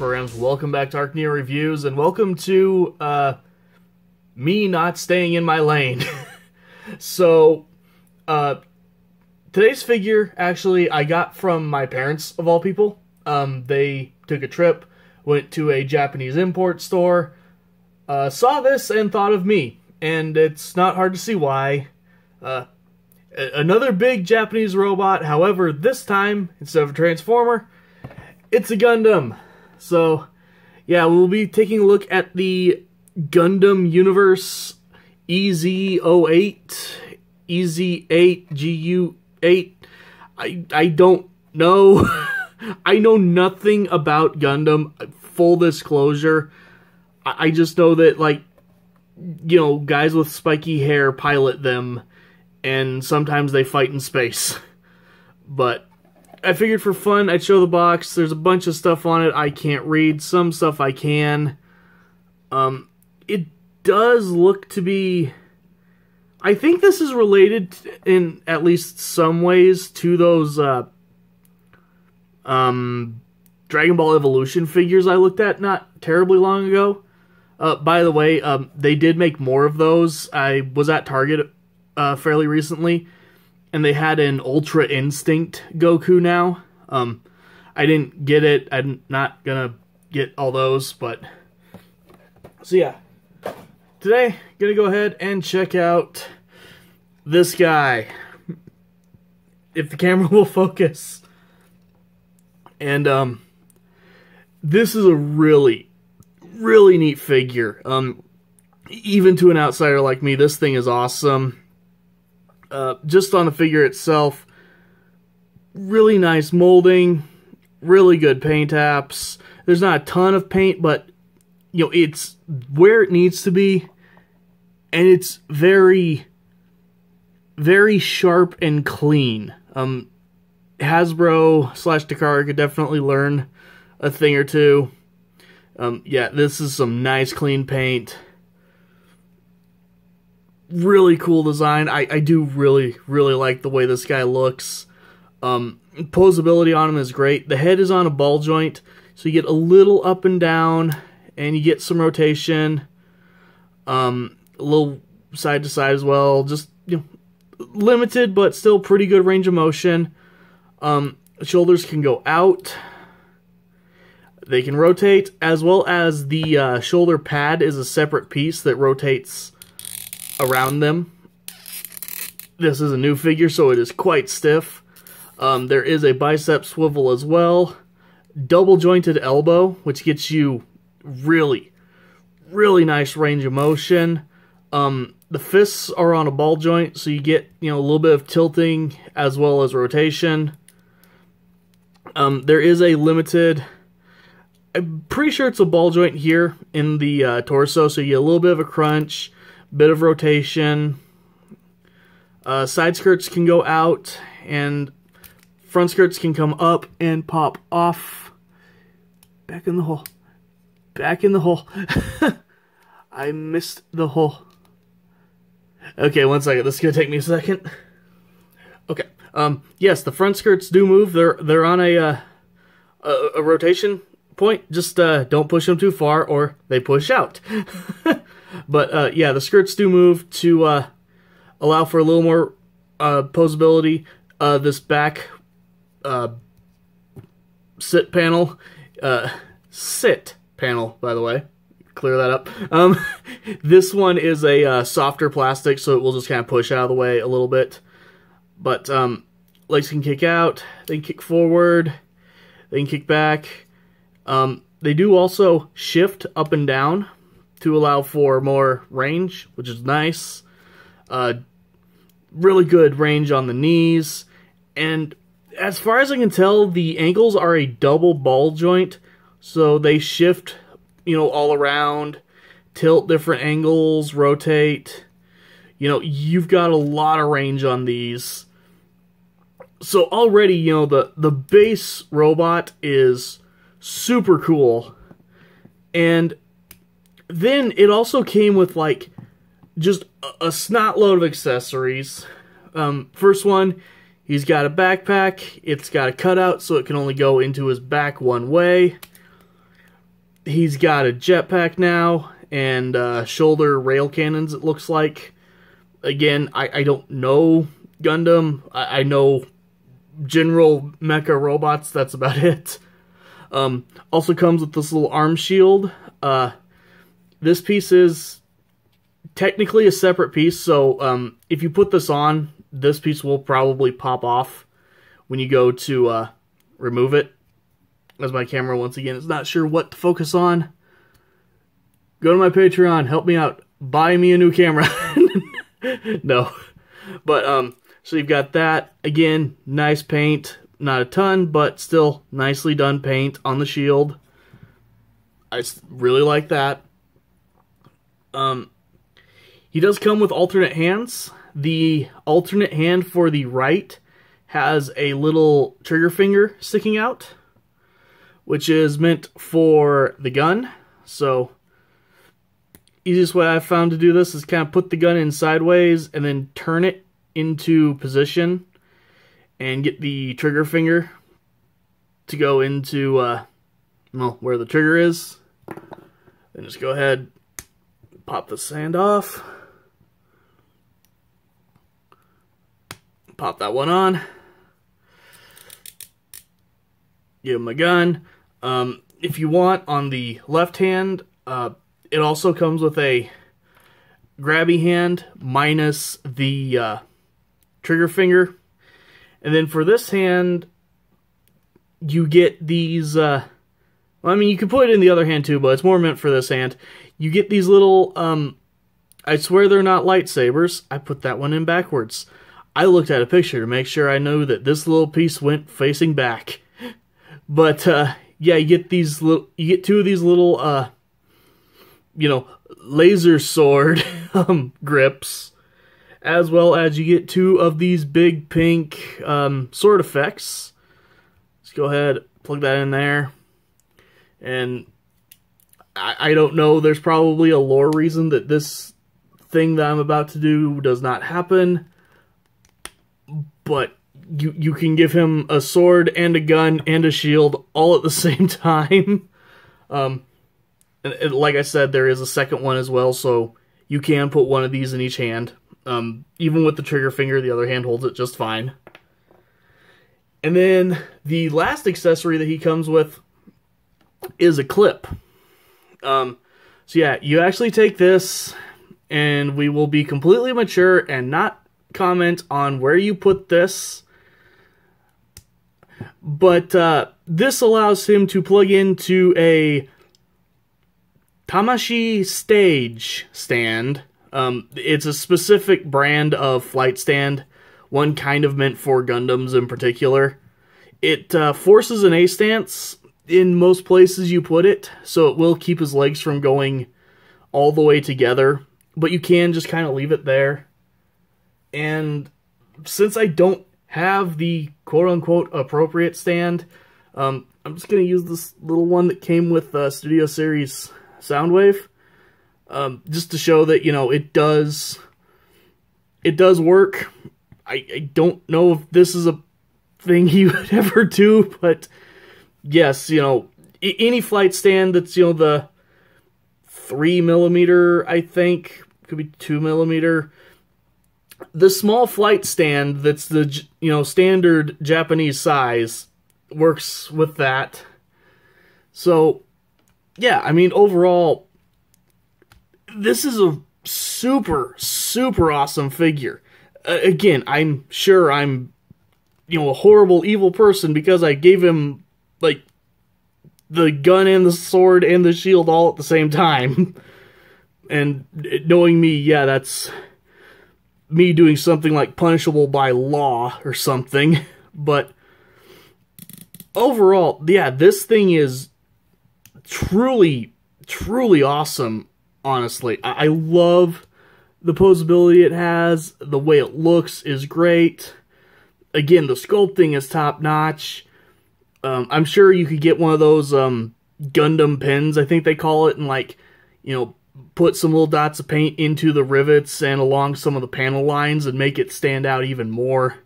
programs. Welcome back to ArcNeo Reviews, and welcome to me not staying in my lane. So, today's figure, actually, I got from my parents, of all people. They took a trip, went to a Japanese import store, saw this and thought of me, and it's not hard to see why. Another big Japanese robot, however, this time, instead of a Transformer, it's a Gundam. So, yeah, we'll be taking a look at the Gundam Universe EZ-08, EZ-8, GU-8. I don't know. I know nothing about Gundam. Full disclosure. I just know that, like, you know, guys with spiky hair pilot them, and sometimes they fight in space. But I figured for fun, I'd show the box. There's a bunch of stuff on it I can't read. Some stuff I can. It does look to be... I think this is related in at least some ways to those Dragon Ball Evolution figures I looked at not terribly long ago. By the way, they did make more of those. I was at Target fairly recently, and they had an Ultra Instinct Goku now. I didn't get it. I'm not gonna get all those, but... So yeah, today, gonna go ahead and check out this guy. If the camera will focus. And, this is a really, really neat figure. Even to an outsider like me, this thing is awesome. Just on the figure itself, really nice molding, really good paint apps. There's not a ton of paint, but, you know, it's where it needs to be, and it's very, very sharp and clean. Hasbro / Takara could definitely learn a thing or two. Yeah, this is some nice clean paint. Really cool design. I do really, really like the way this guy looks. Posability on him is great. The head is on a ball joint, so you get a little up and down, and you get some rotation. A little side to side as well. Just, you know, limited, but still pretty good range of motion. Shoulders can go out. They can rotate, as well as the shoulder pad is a separate piece that rotates around them. This is a new figure, so it is quite stiff. There is a bicep swivel as well. Double jointed elbow, which gets you really, really nice range of motion. The fists are on a ball joint, so you get, you know, a little bit of tilting as well as rotation. There is a limited... I'm pretty sure it's a ball joint here in the torso, so you get a little bit of a crunch, bit of rotation. Side skirts can go out, and front skirts can come up and pop off. Back in the hole. Back in the hole. I missed the hole. Okay, one second. This is going to take me a second. Okay. Yes, the front skirts do move. They're on a rotation point. Just don't push them too far, or they push out. But yeah, the skirts do move to allow for a little more posability. This back sit panel, by the way, clear that up. This one is a softer plastic, so it will just kind of push out of the way a little bit. But legs can kick out, they can kick forward, they can kick back. They do also shift up and down to allow for more range, which is nice. Really good range on the knees. And as far as I can tell, the ankles are a double ball joint, so they shift, you know, all around, tilt different angles, rotate. You know, you've got a lot of range on these. So already, you know, the base robot is super cool. And then it also came with, like, just a snot load of accessories. First one, he's got a backpack. It's got a cutout, so it can only go into his back one way. He's got a jetpack now, and shoulder rail cannons, it looks like. Again, I don't know Gundam. I know general mecha robots, that's about it. Also comes with this little arm shield. This piece is technically a separate piece, so if you put this on, this piece will probably pop off when you go to remove it. As my camera, once again, is not sure what to focus on. Go to my Patreon, help me out, buy me a new camera. No. But, so you've got that. Again, nice paint. Not a ton, but still nicely done paint on the shield. I really like that. He does come with alternate hands. The alternate hand for the right has a little trigger finger sticking out, which is meant for the gun. So, easiest way I've found to do this is kind of put the gun in sideways and then turn it into position and get the trigger finger to go into, well, where the trigger is. Then just go ahead, pop the sand off. Pop that one on. Give him a gun. If you want, on the left hand, it also comes with a grabby hand minus the trigger finger. And then for this hand, you get these, well, I mean, you can put it in the other hand too, but it's more meant for this hand. You get these little, I swear they're not lightsabers. I put that one in backwards. I looked at a picture to make sure I knew that this little piece went facing back. But, yeah, you get these little, you get two of these little, you know, laser sword grips, as well as you get two of these big pink sword effects. Let's go ahead, plug that in there. And I don't know, there's probably a lore reason that this thing that I'm about to do does not happen. But you can give him a sword and a gun and a shield all at the same time. And like I said, there is a second one as well, so you can put one of these in each hand. Even with the trigger finger, the other hand holds it just fine. And then the last accessory that he comes with is a clip. So yeah, you actually take this, and we will be completely mature and not comment on where you put this. But this allows him to plug into a Tamashi stage stand. It's a specific brand of flight stand, one kind of meant for Gundams in particular. It forces an A stance in most places you put it, so it will keep his legs from going all the way together, but you can just kind of leave it there. And since I don't have the quote-unquote appropriate stand, I'm just going to use this little one that came with Studio Series Soundwave, just to show that, you know, it does work. I don't know if this is a thing he would ever do, but yes, you know, any flight stand that's, you know, the 3mm, I think, could be 2mm. The small flight stand that's the, you know, standard Japanese size works with that. So, yeah, I mean, overall, this is a super, super awesome figure. Again, I'm sure I'm, you know, a horrible, evil person because I gave him, like, the gun and the sword and the shield all at the same time. And knowing me, yeah, that's me doing something like punishable by law or something. But overall, yeah, this thing is truly, truly awesome, honestly. I love the posability it has. The way it looks is great. Again, the sculpting is top-notch. I'm sure you could get one of those Gundam pins, I think they call it, and, like, you know, put some little dots of paint into the rivets and along some of the panel lines and make it stand out even more.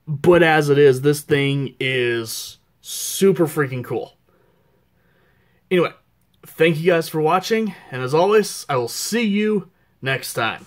But as it is, this thing is super freaking cool. Anyway, thank you guys for watching, and as always, I will see you next time.